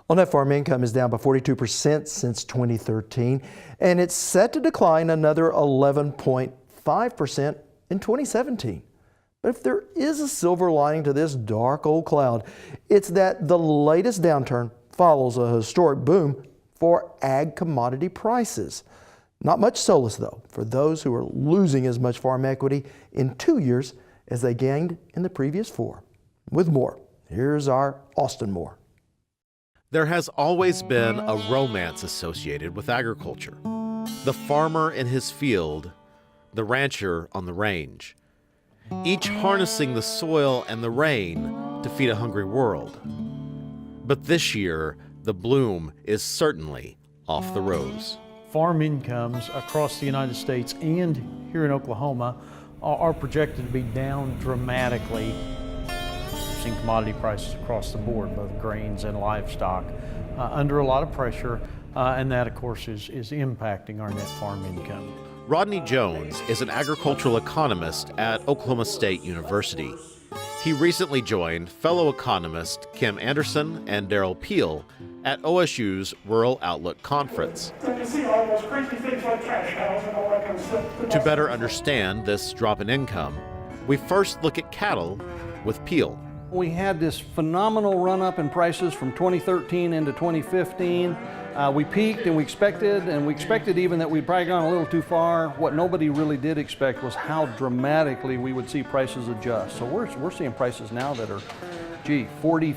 Well, net farm income is down by 42% since 2013, and it's set to decline another 11.5% in 2017. But if there is a silver lining to this dark old cloud, it's that the latest downturn follows a historic boom for ag commodity prices. Not much solace, though, for those who are losing as much farm equity in 2 years as they gained in the previous 4. With more, here's our Austin Moore. There has always been a romance associated with agriculture. The farmer in his field, the rancher on the range, each harnessing the soil and the rain to feed a hungry world. But this year, the bloom is certainly off the rose. Farm incomes across the United States and here in Oklahoma are projected to be down dramatically. We've seen commodity prices across the board, both grains and livestock, under a lot of pressure, and that, of course, is impacting our net farm income. Rodney Jones is an agricultural economist at Oklahoma State University. He recently joined fellow economist Kim Anderson and Derrell at OSU's Rural Outlook Conference. You see all those crazy things like cash cows and all that kind of stuff. To better understand this drop in income, we first look at cattle with Peel. We had this phenomenal run-up in prices from 2013 into 2015. We peaked and we expected even that we'd probably gone a little too far. What nobody really did expect was how dramatically we would see prices adjust. So we're seeing prices now that are, 40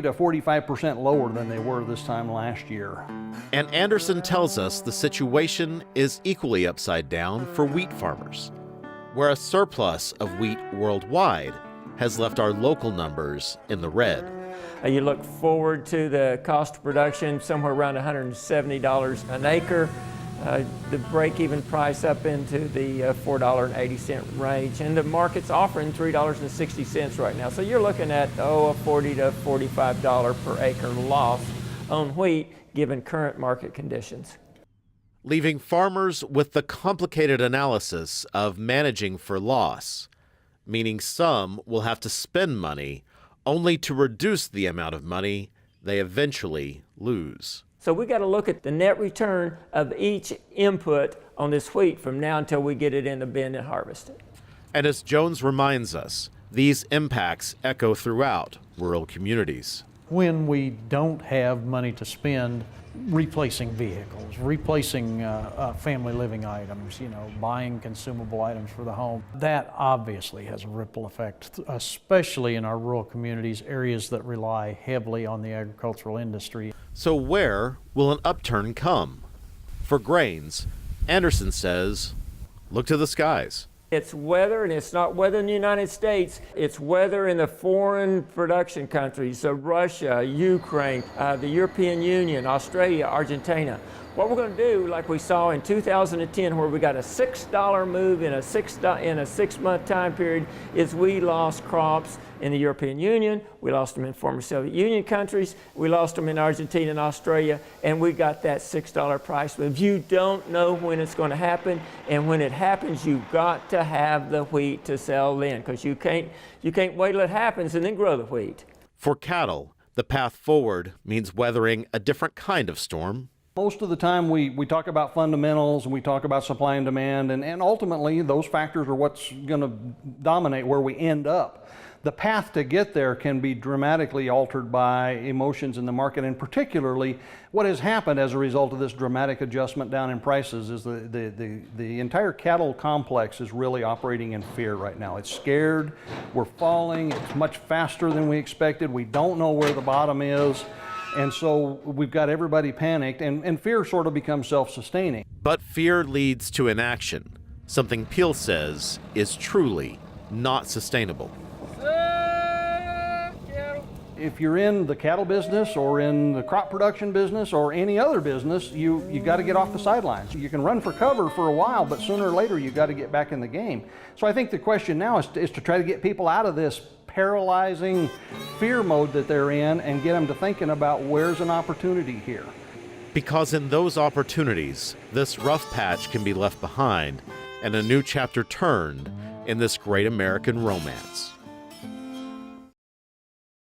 to 45% lower than they were this time last year. And Anderson tells us the situation is equally upside down for wheat farmers, where a surplus of wheat worldwide has left our local numbers in the red. You look forward to the cost of production somewhere around $170 an acre, the break-even price up into the $4.80 range, and the market's offering $3.60 right now. So you're looking at a $40 to $45 per acre loss on wheat given current market conditions. Leaving farmers with the complicated analysis of managing for loss, meaning some will have to spend money only to reduce the amount of money they eventually lose. So we got to look at the net return of each input on this wheat from now until we get it in the bin and harvest it. And as Jones reminds us, these impacts echo throughout rural communities. When we don't have money to spend replacing vehicles, replacing family living items, buying consumable items for the home, that obviously has a ripple effect, especially in our rural communities, areas that rely heavily on the agricultural industry. So where will an upturn come? For grains, Anderson says, look to the skies. It's weather, and it's not weather in the United States. It's weather in the foreign production countries, so Russia, Ukraine, the European Union, Australia, Argentina. What we're going to do, like we saw in 2010, where we got a $6 move in a 6-month time period, is we lost crops in the European Union, we lost them in former Soviet Union countries, we lost them in Argentina and Australia, and we got that $6 price move. You don't know when it's going to happen, and when it happens, you've got to have the wheat to sell then, because you can't wait till it happens and then grow the wheat. For cattle, the path forward means weathering a different kind of storm. Most of the time we talk about fundamentals and we talk about supply and demand, and ultimately those factors are what's going to dominate where we end up. The path to get there can be dramatically altered by emotions in the market, and particularly what has happened as a result of this dramatic adjustment down in prices is the entire cattle complex is really operating in fear right now. It's scared, we're falling, it's much faster than we expected, we don't know where the bottom is. And so we've got everybody panicked, and fear sort of becomes self-sustaining. But fear leads to inaction, something Peel says is truly not sustainable. If you're in the cattle business or in the crop production business or any other business, you got to get off the sidelines. You can run for cover for a while, but sooner or later you got to get back in the game. So I think the question now is to try to get people out of this paralyzing fear mode that they're in and get them to thinking about where's an opportunity here. Because in those opportunities, this rough patch can be left behind and a new chapter turned in this great American romance.